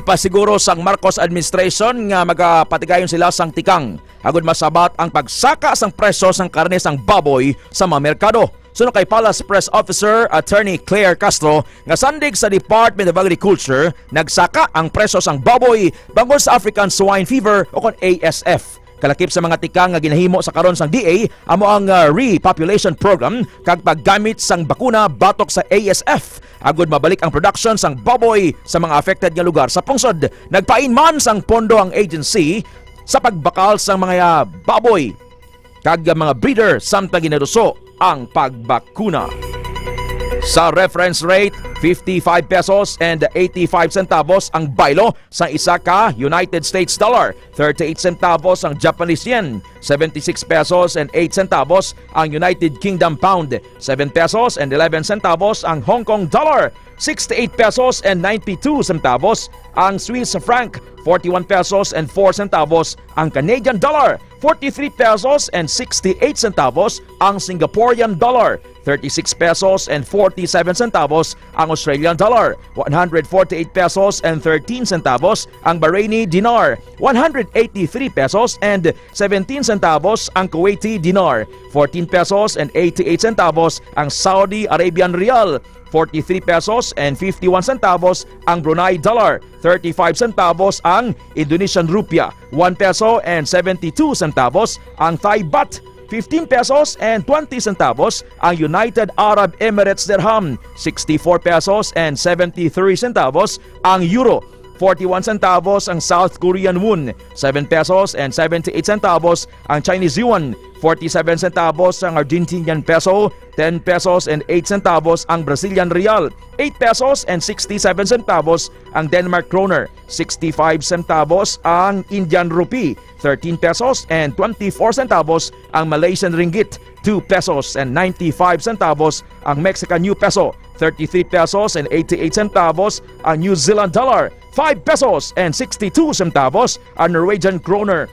S15: Pasiguro sang Marcos administration nga magapatigayon sila sang tikang agud masabat ang pagsaka sang presyo sang karne sang baboy sa mga merkado. Suno kay Palace Press Officer Attorney Claire Castro nga sandig sa Department of Agriculture nagsaka ang presyo sang baboy bangod sa African Swine Fever o kon ASF. Kalakip sa mga tikang nga ginahimo sa karon sang DA amo ang repopulation program kag paggamit sang bakuna batok sa ASF agud mabalik ang production sang baboy sa mga affected nga lugar sa pungsod. Nagpain man sang pondo ang agency sa pagbakal sang mga baboy kag mga breeder samtang ginaduso ang pagbakuna. Sa reference rate, 55 pesos and 85 centavos ang baylo sa isa ka United States dollar, 38 centavos ang Japanese yen, 76 pesos and 8 centavos ang United Kingdom pound, 7 pesos and 11 centavos ang Hong Kong dollar, 68 pesos and 92 centavos ang Swiss franc, 41 pesos and 4 centavos ang Canadian dollar, 43 pesos and 68 centavos ang Singaporean dollar, 36 pesos and 47 centavos ang Australian dollar, 148 pesos and 13 centavos ang Bahraini dinar, 183 pesos and 17 centavos ang Kuwaiti dinar, 14 pesos and 88 centavos ang Saudi Arabian rial, 43 pesos and 51 centavos ang Brunei dollar, 35 centavos ang Indonesian rupiah, 1 peso and 72 centavos ang Thai baht, 15 pesos and 20 centavos ang United Arab Emirates dirham, 64 pesos and 73 centavos ang euro, 41 centavos ang South Korean won, 7 pesos and 78 centavos ang Chinese yuan, 47 centavos ang Argentinian peso, 10 pesos and 8 centavos ang Brazilian real, 8 pesos and 67 centavos ang Denmark kroner, 65 centavos ang Indian rupee, 13 pesos and 24 centavos ang Malaysian ringgit, 2 pesos and 95 centavos ang Mexican new peso, 33 pesos and 88 centavos ang New Zealand dollar, 5 pesos and 62 centavos ang Norwegian kroner,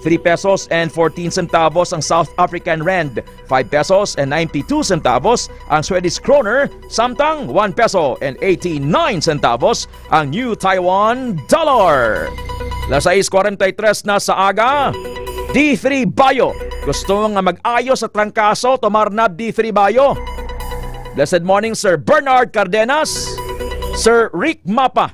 S15: 3 pesos and 14 centavos ang South African rand, 5 pesos and 92 centavos ang Swedish kroner, samtang 1 peso and 89 centavos ang New Taiwan dollar. Las 6:43 na sa aga. D3 Bayo. Gusto nga mag-ayos sa trangkaso, tumarnab D3 Bayo. Blessed morning Sir Bernard Cardenas, Sir Rick Mapa,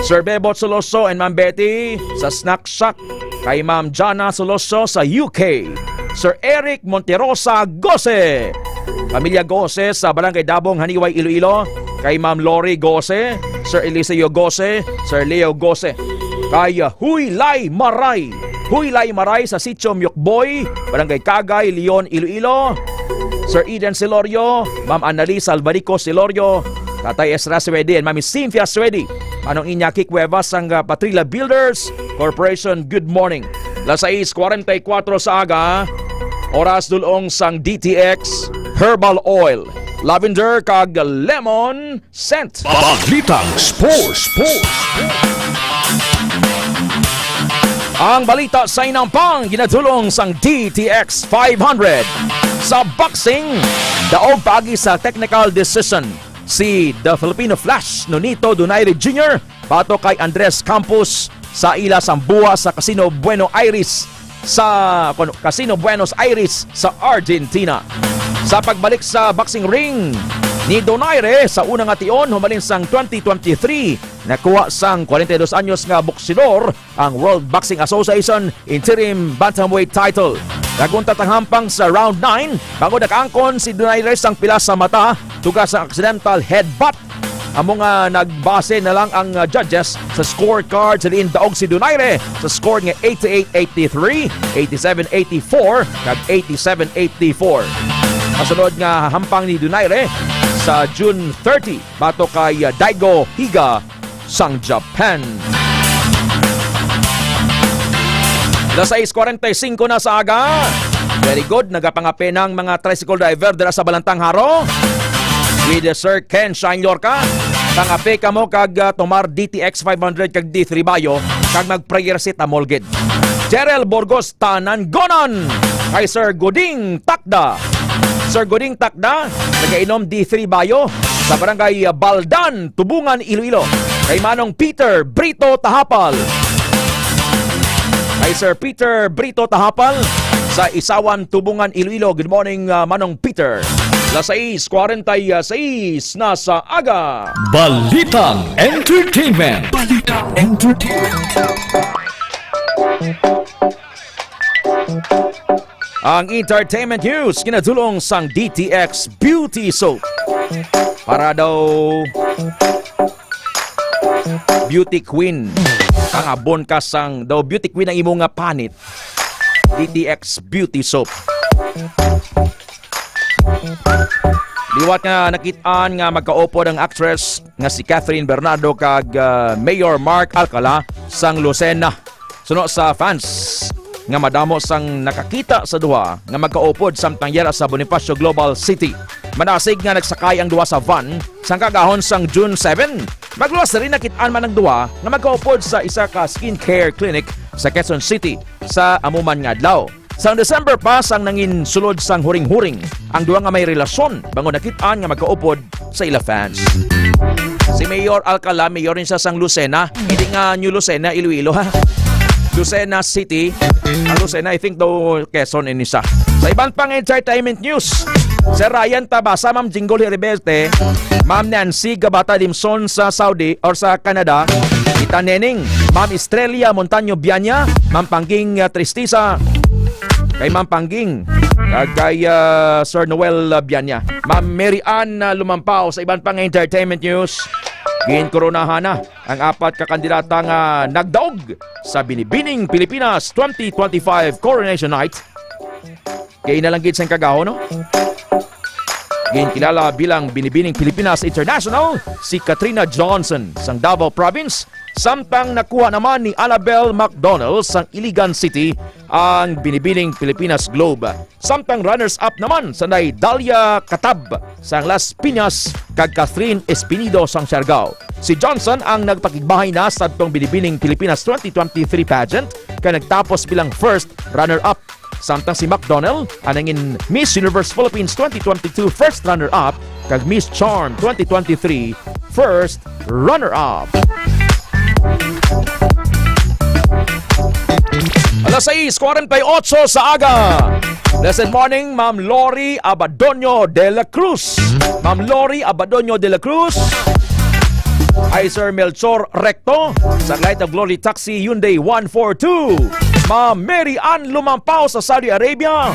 S15: Sir Bebot Soloso and Ma'am Betty sa Snack Shack, kay Ma'am Jana Soloso sa UK, Sir Eric Monterosa Gose, Pamilya Gose sa Barangay Dabong, Haniway, Iloilo, kay Ma'am Lori Gose, Sir Eliseo Gose, Sir Leo Gose, kay Huylay Maray sa Sitio Myokboy, Barangay Kagay, Leon, Iloilo, Sir Eden Silorio, Ma'am Annalisa Albarico Silorio, Tatay Esra Swedi and Mami Cynthia Swedi, Manong Iñaki Cuevas ang Patrilla Builders Corporation, good morning. Las 6:44 sa aga, oras dulong sang DTX Herbal Oil. lavender kag lemon scent.
S2: Balitang Sports.
S15: Ang balita sa inampang ginadulong sang DTX 500. Sa boxing, daog paagi sa technical decision si The Filipino Flash Nonito Donaire Jr. pato kay Andres Campos sa ila Sambua sa Casino Buenos Aires sa Argentina. Sa pagbalik sa boxing ring ni Donaire sa unang ation humalin sang 2023, nakuha sang 42 anyos nga boksidor ang World Boxing Association Interim Bantamweight title. Nagunta hampang sa round 9 bago nakaangkon si Donaire sang pila sa mata tugas sa accidental headbutt. Amo nga nagbase na lang ang judges sa scorecard sa liin daog si Donaire sa score nga 88-83, 87-84 kag 87-84. Kasunod nga hampang ni Donaire sa June 30 bato kay Daigo Higa sang Japan. 6:45 na sa aga. Very good, nagapangape ng mga tricycle driver dira sa Balantang Haro. With Sir Ken Shine Yorka, tangape ka mo kag tomar DTX 500 kag D3 Bayo kag mag-prayer sit amolged. Jerel Borgos tanan gonon kay Sir Goding Takda. Sir Goding Takda, nagainom D3 Bayo sa barangay Baldan, Tubungan, Iloilo. Kay Manong Peter Brito Tahapal. Kay Sir Peter Brito Tahapal sa Isawan, Tubungan, Iloilo. Good morning, Manong Peter. 6:46 na sa aga.
S2: Balitang Entertainment.
S15: Ang entertainment news kinadulong sang DTX Beauty Soap. Para daw beauty queen. Kangabon ka sang daw beauty queen ang imo nga panit. DTX Beauty Soap. Liwat nga nakitaan nga magkaupod ang actress nga si Catherine Bernardo kag Mayor Mark Alcala sang Lucena. Suno sa fans nga madamo sang nakakita sa duha nga magkaupod samtang yera sa Bonifacio Global City. Manasig nga nagsakay ang duha sa van sang kagahon sang June 7. Magluwas rin nakitaan man ang duha nga magkaupod sa isa ka skincare clinic sa Quezon City sa amuman nga adlaw. Sa December pa sang nangin sulod sang huring-huring ang duha nga may relasyon bango nakitaan nga magkaupod sa ila fans. Si Mayor Alcala, mayor rin siya sang Lucena, hindi nga New Lucena, Iloilo ha. Lucena City. Ang Lucena, I think daw Quezon in isa. Sa ibang pang entertainment news, si Ryan Tabasa, Ma'am Jingle Heriberte, Ma'am Nancy Gabata Dimson sa Saudi or sa Canada, Tita Neneng, Ma'am Estrella Montaño Bianya, Ma'am Pangging Tristisa, kay Ma'am Pangging, kay Sir Noel Bianya, Ma'am Mary Ann Lumampao. Sa ibang pang entertainment news, ginkoronahan na ang apat ka kandidata nga nagdaog sa Binibining Pilipinas 2025 Coronation Night. Kaya inalanggit sa kagaho, no? Ginkilala bilang Binibining Pilipinas International si Katrina Johnson sang Davao Province, samtang nakuha naman ni Annabel McDonald sang Iligan City ang Binibining Pilipinas Globe. Samtang runners-up naman sanay Dalia Katab sang Las Piñas kag Catherine Espinido sang Siargao. Si Johnson ang nagpakigbahay na sa tong Binibining Pilipinas 2023 pageant kaya nagtapos bilang first runner-up. Samtang si McDonald anangin Miss Universe Philippines 2022 first runner-up kag Miss Charm 2023 first runner-up. Alas 6:48 sa aga. Blessed morning, Ma'am Lori Abadonio de la Cruz. Ma'am Lori Abadonio de la Cruz. Ay Sir Melchor Recto sa Light of Glory Taxi Hyundai 142. Ma'am Mary Ann Lumampao sa Saudi Arabia.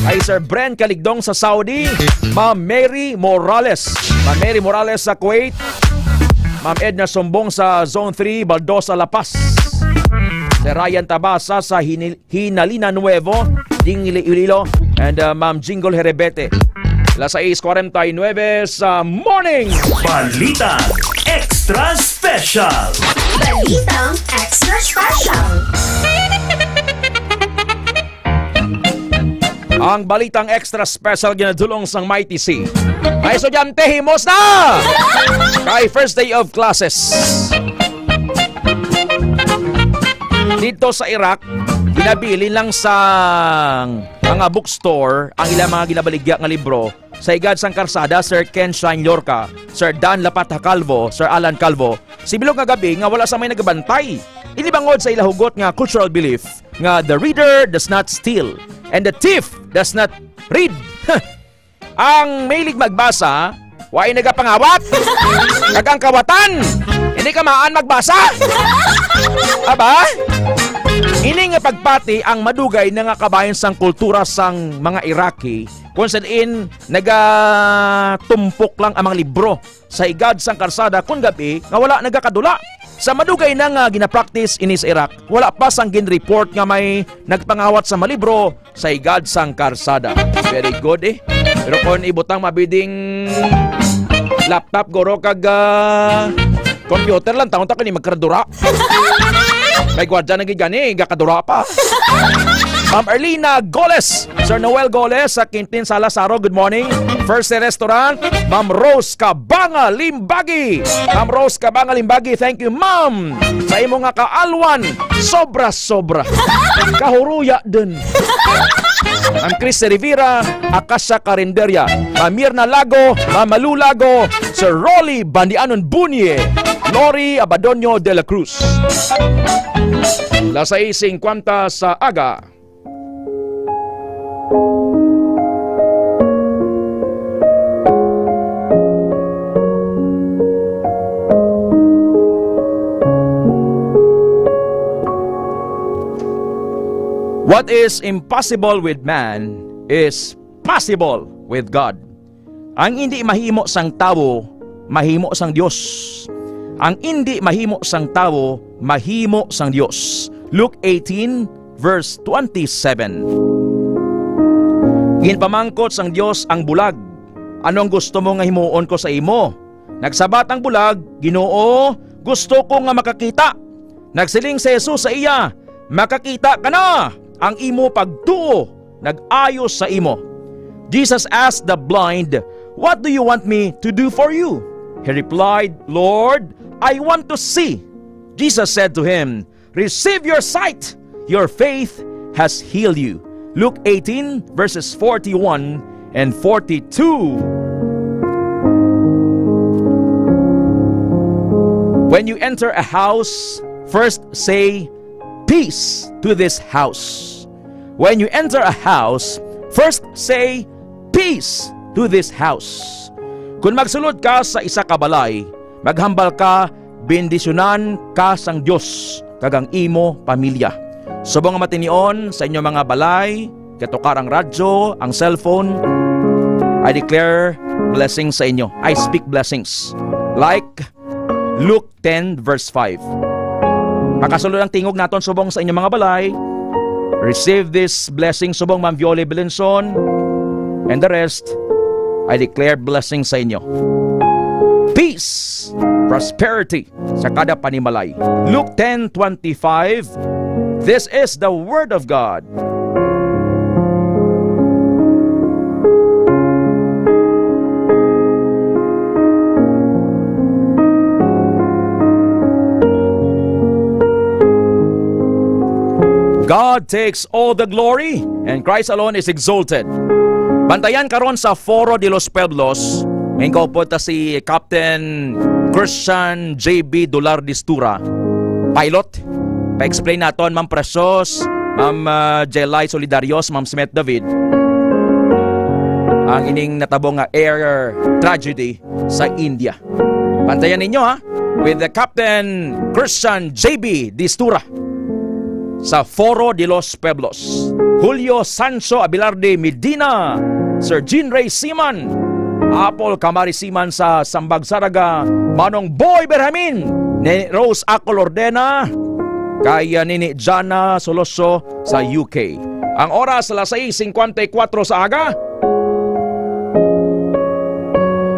S15: Ay Sir Bren Kaligdong sa Saudi. Ma'am Mary Morales. Ma'am Mary Morales sa Kuwait. Ma'am Edna Sumbong sa Zone 3, Baldosa, La Paz. Si Ryan Tabasa sa Hinalina Nuevo, Iloilo. And Ma'am Jingle Heribete. Alas 6:49 sa morning.
S10: Balitang Extra Special.
S5: Balitang Extra Special.
S15: Ang balitang extra special ginadulong sang Mighty C. Ay estudyante, himos na! Kay first day of classes. Dito sa Iraq, ginabili lang sa mga bookstore ang ilang mga ginabaligya nga libro sa igad sang karsada, Sir Ken Shine Yorka, Sir Dan Lapata Calvo, Sir Alan Calvo. Sibilog nga gabi nga wala sa may nagabantay. Inibangod sa ilahugot nga cultural belief nga the reader does not steal and the thief does not read. Ang mahilig magbasa, why nagapangawat? Kagang kawatan, hindi ka maan magbasa. Aba? Ini nga pagpati ang madugay na nga kabayan sang kultura sang mga Iraqi kung saan nagatumpok lang ang mga libro sa igad sang karsada kung gabi nga wala nagakadula. Sa madugay na nga ginapractice ini sa Iraq, wala pa sang gin-report nga may nagpangawat sa malibro sa igad sang karsada. Very good eh. Pero kung ibutang mabiding laptop goro kag computer lang, taon ta ko ni magkardura. May gwadya na gigani, gakadura pa. Ma'am Erlina Goles, Sir Noel Goles sa Quintin Salasaro, good morning. First Restaurant, Ma'am Rose Cabanga Limbagi. Ma'am Rose Cabanga Limbagi, thank you ma'am. Sa imo nga kaalwan, sobra-sobra. Kahuruya din. Ma'am Chris Rivera, Akasha Carinderia, Ma'am Mirna Lago, Ma'am Malu Lago, Sir Rolly Bandianon Bunye, Lori Abadonio de la Cruz. Las 6:50 sa aga. What is impossible with man is possible with God. Ang hindi mahimo sang tao, mahimo sang Dios. Ang hindi mahimo sang tao, mahimo sang Dios. Luke 18 verse 27. Ginpamangkot sang Dios ang bulag. Anong gusto mo nga himuon ko sa imo? Nagsabat ang bulag, Ginoo, gusto ko nga makakita. Nagsiling si Jesus sa iya, makakita ka na. Ang imo pagtuo, nag-ayos sa imo. Jesus asked the blind, what do you want me to do for you? He replied, Lord, I want to see. Jesus said to him, receive your sight. Your faith has healed you. Luke 18 verses 41 and 42. When you enter a house, first say, peace to this house. When you enter a house, first say, peace to this house. Kung magsulod ka sa isa ka balay, maghambal ka, bendisyonan ka sang Dios kagang imo pamilya. Subong nga matinion sa inyo mga balay, katukar ang radyo, ang cellphone, I declare blessings sa inyo. I speak blessings. Like Luke 10 verse 5. Makasulod ang tingog naton subong sa inyong mga balay. Receive this blessing subong Ma'am Viole Belenson. And the rest, I declare blessing sa inyo. Peace, prosperity sa kada panimalay. Luke 10:25. This is the word of God. God takes all the glory and Christ alone is exalted. Bantayan karon sa Foro de los Pueblos. Ngayon ko po si Captain Christian J.B. Dolar-Distura, pilot. Pa-explain naton, Ma'am Precious, Ma'am Jelay Solidarios, Ma'am Smith David, ang ining natabong air tragedy sa India. Bantayan ninyo ha, with the Captain Christian J.B. Distura sa Foro de los Pueblos. Julio Sancho Abelarde Medina, Sir Jean Ray Siman, Apple Camari Siman sa Sambag Saraga, Manong Boy Berhamin, ni Rose Acol Ordena, kaya nini Jana Soloso sa UK. Ang oras alas 6:54 sa aga.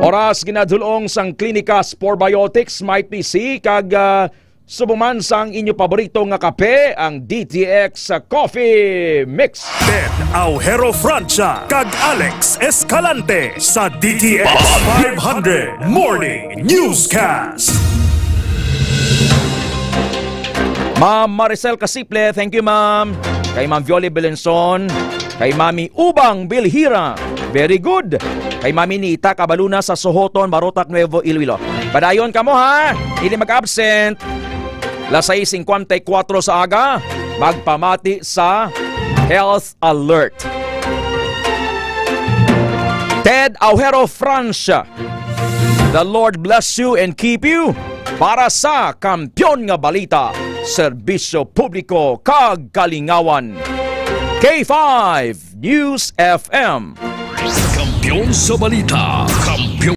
S15: Oras ginadulong sang Klinika Spore Biotics, Mighty C, kag Subuman sang inyo paborito nga kape, ang DTX Coffee Mix.
S10: Ted Aujero Francia kag Alex Escalante sa DTX 500 Morning Newscast.
S15: Ma'am Maricel Casiple, thank you ma'am. Kay Ma'am Violi Belenson, kay Mami Ubang Bilhira, very good. Kay Mami Nita Cabaluna sa Sohoton, Marotac, Nuevo Iloilo. Padayon kamo ha, hindi mag-absent. Las 6:54 sa aga, magpamati sa Health Alert. Ted Aujero Francia, the Lord bless you and keep you. Para sa Kampiyon nga Balita, Serbisyo Publiko kag Kalingawan. K5 News FM.
S2: Kampiyon sa balita. Kampiyon